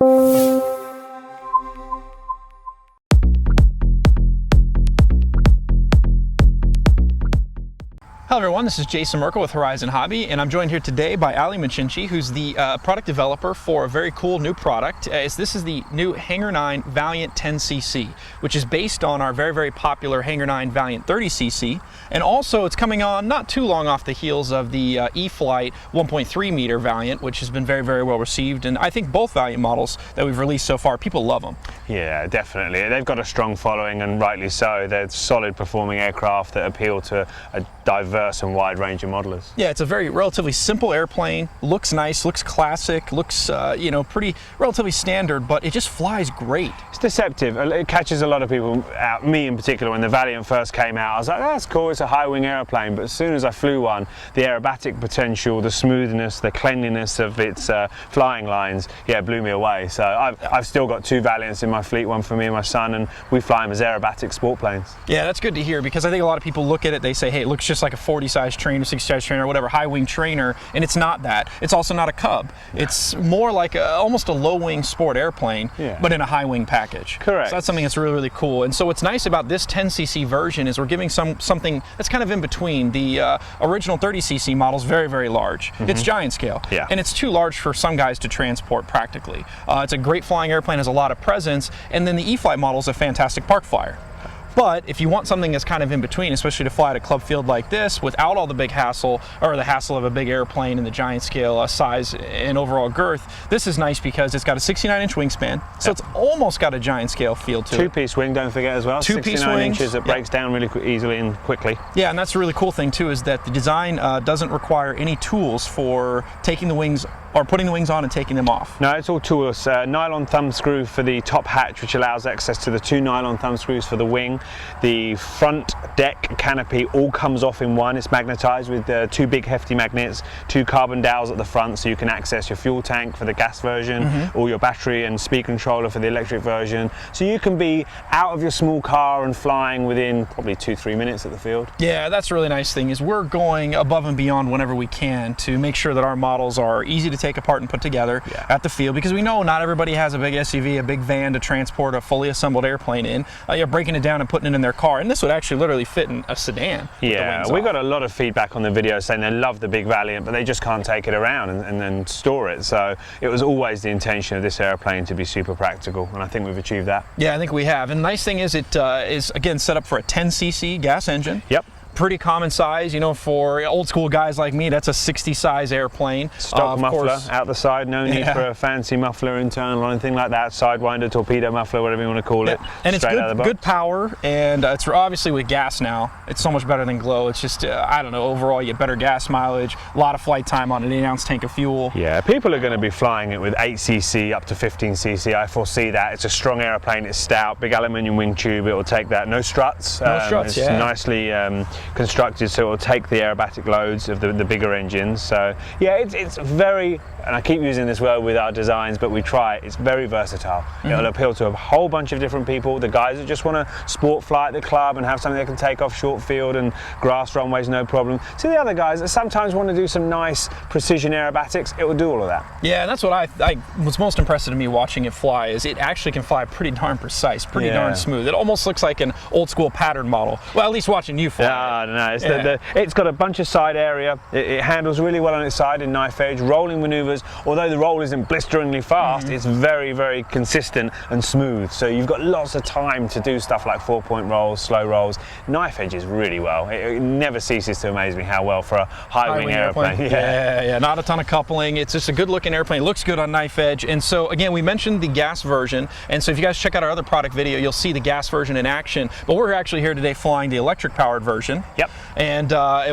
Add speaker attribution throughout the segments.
Speaker 1: Hello everyone, this is Jason Merkel with Horizon Hobby, and I'm joined here today by Ali Machinchi, who's the product developer for a very cool new product. This is the new Hangar 9 Valiant 10cc, which is based on our very popular Hangar 9 Valiant 30cc, and also it's coming on not too long off the heels of the E-Flight 1.3 meter Valiant, which has been very well received, and I think both Valiant models that we've released so far, people love them.
Speaker 2: Yeah, definitely. They've got a strong following, and rightly so. They're solid performing aircraft that appeal to a diverse and wide range of modelers.
Speaker 1: Yeah, it's a very relatively simple airplane, looks nice, looks classic, looks you know, pretty relatively standard, but it just flies great.
Speaker 2: It's deceptive. It catches a lot of people out, me in particular. When the Valiant first came out, I was like, oh, that's cool, it's a high wing airplane, but as soon as I flew one, the aerobatic potential, the smoothness, the cleanliness of its flying lines, yeah, blew me away. So I've still got two Valiants in my fleet, one for me and my son, and we fly them as aerobatic sport planes.
Speaker 1: Yeah, that's good to hear, because I think a lot of people look at it, they say, hey, it looks just like a 40 size trainer, 60 size trainer, whatever, high wing trainer, and it's not that. It's also not a Cub. No. It's more like almost a low wing sport airplane, yeah, but in a high wing package.
Speaker 2: Correct.
Speaker 1: So that's something that's really cool. And so what's nice about this 10cc version is we're giving something that's kind of in between. The original 30cc model is very large. It's giant scale, yeah, and it's too large for some guys to transport practically. It's a great flying airplane, has a lot of presence, and then the E-Flight model is a fantastic park flyer. But if you want something that's kind of in between, especially to fly at a club field like this without all the big hassle, or the hassle of a big airplane and the giant scale size and overall girth, this is nice because it's got a 69-inch wingspan, so it's almost got a giant scale feel to it.
Speaker 2: Two-piece wing, don't forget as well. 69 inches, it breaks down really easily and quickly. Yeah,
Speaker 1: and that's a really cool thing too, is that the design doesn't require any tools for taking the wings or putting the wings on and taking them off.
Speaker 2: No, it's all toolless. Nylon thumb screw for the top hatch, which allows access to the two nylon thumb screws for the wing. The front deck canopy all comes off in one. It's magnetized with two big hefty magnets, two carbon dowels at the front, so you can access your fuel tank for the gas version, or your battery and speed controller for the electric version. So you can be out of your small car and flying within probably 2-3 minutes at the field.
Speaker 1: Yeah, that's a really nice thing, is we're going above and beyond whenever we can to make sure that our models are easy to take apart and put together at the field, because we know not everybody has a big SUV, a big van to transport a fully assembled airplane in. You're breaking it down and putting it in their car, and this would actually literally fit in a sedan.
Speaker 2: Yeah, we got a lot of feedback on the video saying they love the big Valiant, but they just can't take it around and then store it. So it was always the intention of this airplane to be super practical, and I think we've achieved that.
Speaker 1: Yeah, I think we have. And the nice thing is it is again set up for a 10cc gas engine.
Speaker 2: Yep.
Speaker 1: Pretty common size, you know, for old school guys like me, that's a 60 size airplane.
Speaker 2: Stock muffler out the side, no need for a fancy muffler internal or anything like that, sidewinder, torpedo muffler, whatever you want to call it.
Speaker 1: And it's good power, and it's obviously with gas now, it's so much better than glow. It's just, I don't know, overall you get better gas mileage, a lot of flight time on an 8-ounce tank of fuel.
Speaker 2: Yeah, people are going to be flying it with 8cc up to 15cc, I foresee that. It's a strong airplane, it's stout, big aluminium wing tube, it will take that. No struts.
Speaker 1: No struts,
Speaker 2: it's nicely constructed, so it will take the aerobatic loads of the bigger engines. So yeah, it's very, and I keep using this word with our designs, but we try it, it's very versatile. It'll appeal to a whole bunch of different people. The guys that just want to sport fly at the club and have something they can take off short field and grass runways, no problem. To the other guys that sometimes want to do some nice precision aerobatics, it will do all of that.
Speaker 1: Yeah, and that's what I was most impressive to me watching it fly, is it actually can fly pretty darn precise, pretty darn smooth. It almost looks like an old school pattern model. Well, at least watching you fly.
Speaker 2: I don't know. It's got a bunch of side area. It handles really well on its side in knife edge, rolling maneuvers. Although the roll isn't blisteringly fast, it's very consistent and smooth. So you've got lots of time to do stuff like 4-point rolls, slow rolls. Knife edges really well. It never ceases to amaze me how well for a high wing airplane.
Speaker 1: Yeah, not a ton of coupling. It's just a good looking airplane. It looks good on knife edge. And so again, we mentioned the gas version. And so if you guys check out our other product video, you'll see the gas version in action. But we're actually here today flying the electric powered version.
Speaker 2: Yep.
Speaker 1: And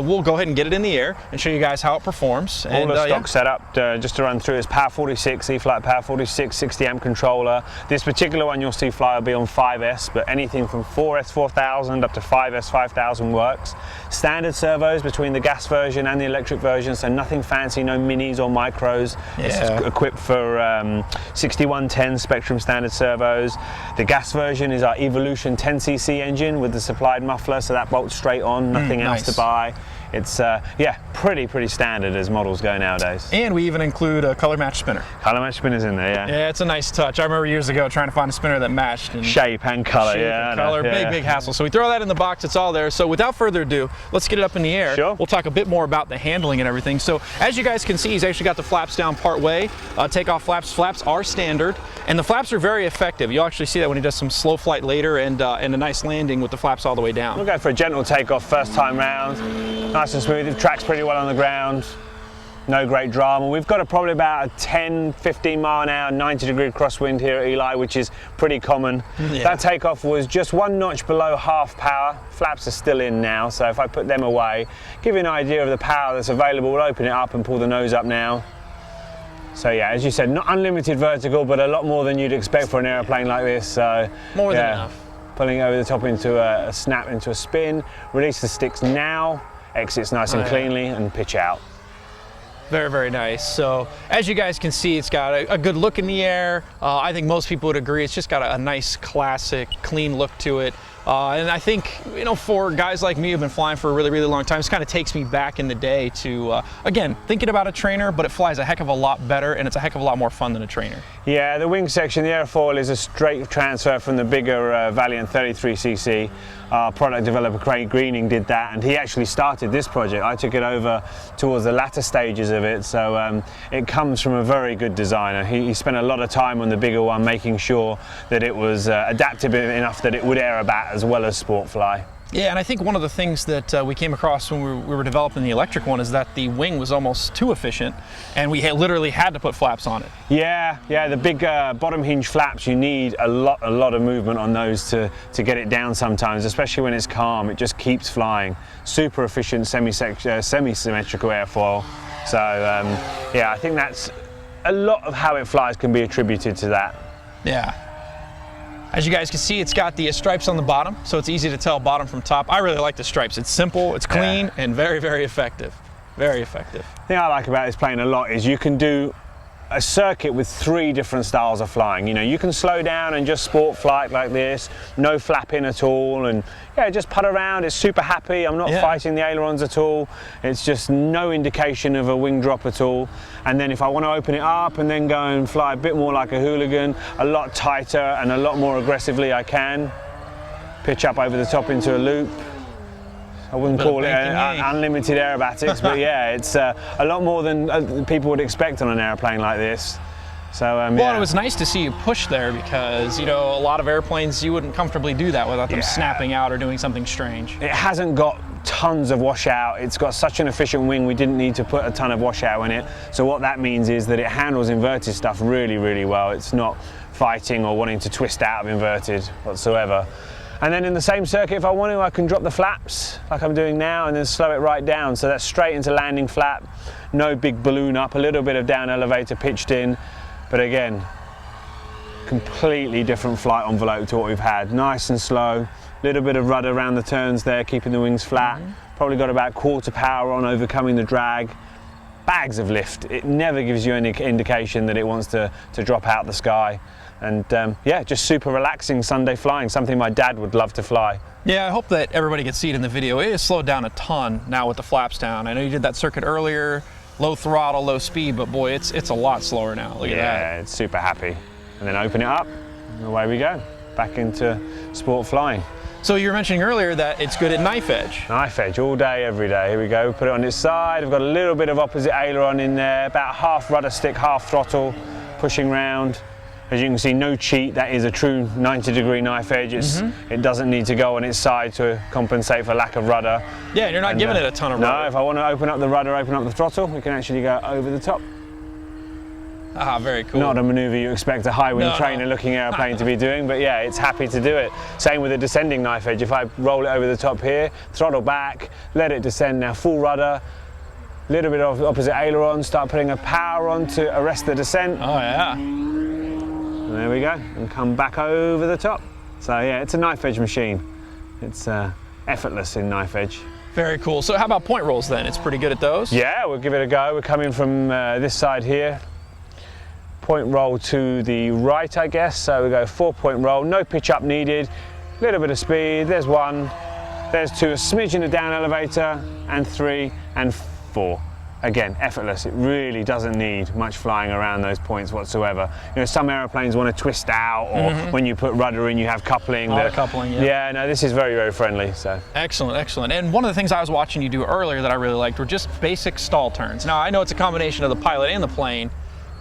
Speaker 1: we'll go ahead and get it in the air and show you guys how it performs.
Speaker 2: All the stock setup, just to run through, is Power 46, E-Flight Power 46, 60 amp controller. This particular one you'll see fly will be on 5S, but anything from 4S 4000 up to 5S 5000 works. Standard servos between the gas version and the electric version, so nothing fancy, no minis or micros. It's equipped for 6110 Spectrum standard servos. The gas version is our Evolution 10cc engine with the supplied muffler, so that bolts straight on, nothing else to buy. it's yeah, pretty standard as models go nowadays.
Speaker 1: And we even include a color match spinner.
Speaker 2: Color match spinner's in there, yeah.
Speaker 1: Yeah, it's a nice touch. I remember years ago trying to find a spinner that matched. And
Speaker 2: shape and color,
Speaker 1: yeah. Color, big hassle. So we throw that in the box, it's all there. So without further ado, let's get it up in the air.
Speaker 2: Sure.
Speaker 1: We'll talk a bit more about the handling and everything. So as you guys can see, he's actually got the flaps down part way. Takeoff flaps. Flaps are standard, and the flaps are very effective. You'll actually see that when he does some slow flight later and a nice landing with the flaps all the way down.
Speaker 2: We'll go for a gentle takeoff first time round. Nice and smooth. It tracks pretty well on the ground. No great drama. We've got probably about a 10-15 mile an hour 90-degree crosswind here at Eli, which is pretty common. Yeah. That takeoff was just 1 notch below half power. Flaps are still in now, so if I put them away, give you an idea of the power that's available. We'll open it up and pull the nose up now. So yeah, as you said, not unlimited vertical, but a lot more than you'd expect for an aeroplane like this. So
Speaker 1: more than enough.
Speaker 2: Pulling it over the top into a snap, into a spin. Release the sticks now. Exits nice and cleanly and pitch out.
Speaker 1: Very nice. So as you guys can see, it's got a good look in the air. I think most people would agree. It's just got a nice, classic, clean look to it. And I think, you know, for guys like me who've been flying for a really long time, this kind of takes me back in the day to, again, thinking about a trainer, but it flies a heck of a lot better and it's a heck of a lot more fun than a trainer. Yeah, the wing section, the airfoil is a straight transfer from the bigger Valiant 33cc. Product developer Craig Greening did that, and he actually started this project. I took it over towards the latter stages of it, so it comes from a very good designer. He spent a lot of time on the bigger one, making sure that it was adaptable enough that it would air a bat as well as sport fly. Yeah, and I think one of the things that we came across when we were developing the electric one is that the wing was almost too efficient, and we literally had to put flaps on it. Yeah, the big bottom hinge flaps, you need a lot of movement on those to get it down sometimes, especially when it's calm. It just keeps flying. Super efficient semi-symmetrical airfoil. So yeah, I think that's a lot of how it flies can be attributed to that. Yeah. As you guys can see, it's got the stripes on the bottom, so it's easy to tell bottom from top. I really like the stripes. It's simple, it's clean, and very effective. Very effective. The thing I like about this plane a lot is you can do a circuit with 3 different styles of flying. You know, you can slow down and just sport flight like this, no flapping at all, and yeah, just putt around. It's super happy. I'm not fighting the ailerons at all. It's just no indication of a wing drop at all. And then if I want to open it up and then go and fly a bit more like a hooligan, a lot tighter and a lot more aggressively, I can pitch up over the top into a loop. I wouldn't call it unlimited aerobatics, but yeah, it's a lot more than people would expect on an airplane like this. So, well, it was nice to see you push there because, you know, a lot of airplanes, you wouldn't comfortably do that without them snapping out or doing something strange. It hasn't got tons of washout. It's got such an efficient wing, we didn't need to put a ton of washout in it. So what that means is that it handles inverted stuff really well. It's not fighting or wanting to twist out of inverted whatsoever. And then in the same circuit, if I want to, I can drop the flaps like I'm doing now and then slow it right down. So that's straight into landing flap, no big balloon up, a little bit of down elevator pitched in. But again, completely different flight envelope to what we've had. Nice and slow, little bit of rudder around the turns there, keeping the wings flat. Probably got about quarter power on, overcoming the drag. Bags of lift. It never gives you any indication that it wants to drop out the sky. And yeah, just super relaxing Sunday flying, something my dad would love to fly. Yeah, I hope that everybody can see it in the video. It has slowed down a ton now with the flaps down. I know you did that circuit earlier, low throttle, low speed, but boy, it's a lot slower now. Look at that. Yeah, it's super happy. And then open it up, and away we go. Back into sport flying. So you were mentioning earlier that it's good at knife edge. Knife edge, all day, every day. Here we go, put it on its side. I've got a little bit of opposite aileron in there, about half rudder stick, half throttle, pushing round. As you can see, no cheat, that is a true 90-degree knife edge. It doesn't need to go on its side to compensate for lack of rudder. Yeah, and you're not giving it a ton of rudder. No, if I want to open up the rudder, open up the throttle, we can actually go over the top. Ah, very cool. Not a maneuver you expect a high-wing trainer looking airplane to be doing, but yeah, it's happy to do it. Same with a descending knife edge. If I roll it over the top here, throttle back, let it descend, now full rudder, little bit of opposite aileron, start putting a power on to arrest the descent. Oh yeah. And there we go, and come back over the top. So yeah, it's a knife edge machine. It's effortless in knife edge. Very cool. So how about point rolls then? It's pretty good at those? Yeah, we'll give it a go. We're coming from this side here. Point roll to the right, I guess. So we go 4-point roll, no pitch up needed. Little bit of speed, there's one.
Speaker 2: There's 2, a smidge in the down elevator, and 3 and 4. Again, effortless. It really doesn't need much flying around those points whatsoever. You know, some aeroplanes want to twist out, or when you put rudder in, you have coupling.
Speaker 1: Coupling, yeah.
Speaker 2: Yeah, no, this is very, very friendly. So
Speaker 1: excellent, excellent. And one of the things I was watching you do earlier that I really liked were just basic stall turns. Now, I know it's a combination of the pilot and the plane,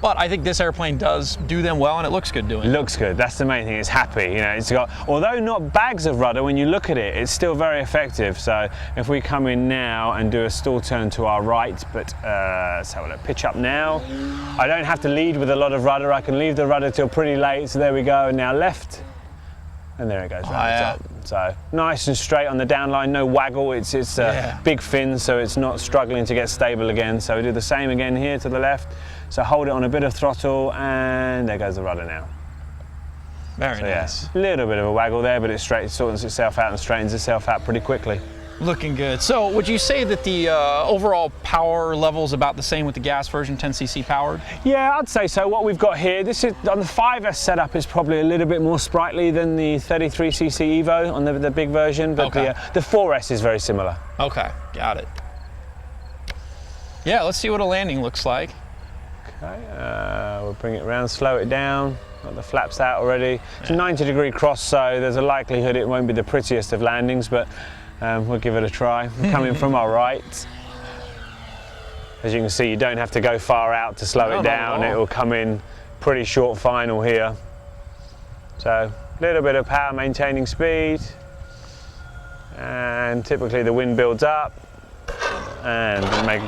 Speaker 1: but I think this airplane does do them well, and it looks good doing it.
Speaker 2: Looks good. That's the main thing. It's happy. You know, it's got, although not bags of rudder, when you look at it, it's still very effective. So if we come in now and do a stall turn to our right, but let's have a look. Pitch up now. I don't have to lead with a lot of rudder. I can leave the rudder till pretty late. So there we go. And now left, and there it goes. Right up. So nice and straight on the down line. No waggle. It's big fin, so it's not struggling to get stable again. So we do the same again here to the left. So hold it on a bit of throttle, and there goes the rudder now.
Speaker 1: Very nice.
Speaker 2: Yeah, a little bit of a waggle there, but it sorts itself out and straightens itself out pretty quickly.
Speaker 1: Looking good. So would you say that the overall power level is about the same with the gas version, 10cc powered?
Speaker 2: Yeah, I'd say so. What we've got here, this is on the 5S setup, is probably a little bit more sprightly than the 33cc Evo on the big version, but the 4S is very similar.
Speaker 1: Okay, got it. Yeah, let's see what a landing looks like.
Speaker 2: Okay, we'll bring it around, slow it down. Got the flaps out already. It's a 90-degree cross, so there's a likelihood it won't be the prettiest of landings, but we'll give it a try. We're coming from our right. As you can see, you don't have to go far out to slow it down. It will come in pretty short final here. So a little bit of power maintaining speed, and typically the wind builds up, and make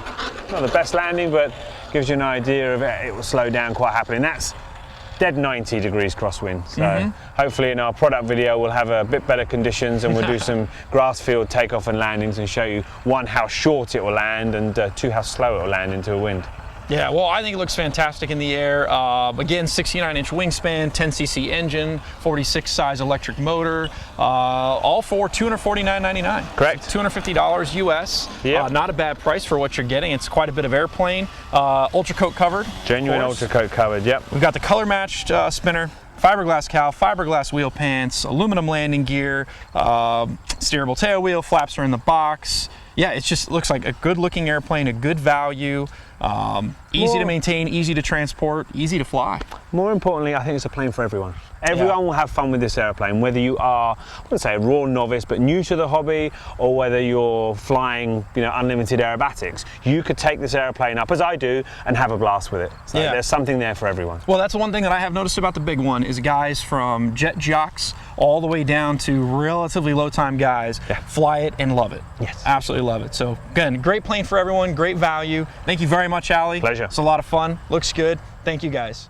Speaker 2: not the best landing, but gives you an idea of it will slow down quite happily. And that's dead 90 degrees crosswind. So hopefully in our product video we'll have a bit better conditions, and we'll do some grass field takeoff and landings and show you, 1, how short it will land, and 2, how slow it will land into a wind.
Speaker 1: Yeah, well, I think it looks fantastic in the air. Again, 69-inch wingspan, 10cc engine, 46 size electric motor, all for $249.99.
Speaker 2: Correct.
Speaker 1: $250 US.
Speaker 2: Yep.
Speaker 1: Not a bad price for what you're getting. It's quite a bit of airplane. Ultra coat covered.
Speaker 2: Genuine ultra coat covered, yep.
Speaker 1: We've got the color matched spinner, fiberglass cowl, fiberglass wheel pants, aluminum landing gear, steerable tail wheel, flaps are in the box. Yeah, it just looks like a good looking airplane, a good value, easy to maintain, easy to transport, easy to fly.
Speaker 2: More importantly, I think it's a plane for everyone. Everyone will have fun with this airplane, whether you are, I wouldn't say a raw novice, but new to the hobby, or whether you're flying, you know, unlimited aerobatics. You could take this airplane up, as I do, and have a blast with it. So there's something there for everyone.
Speaker 1: Well, that's one thing that I have noticed about the big one is guys from jet jocks all the way down to relatively low time guys fly it and love it.
Speaker 2: Yes.
Speaker 1: Absolutely love it. So again, great plane for everyone, great value. Thank you very much, Ali.
Speaker 2: Pleasure.
Speaker 1: It's a lot of fun, looks good. Thank you guys.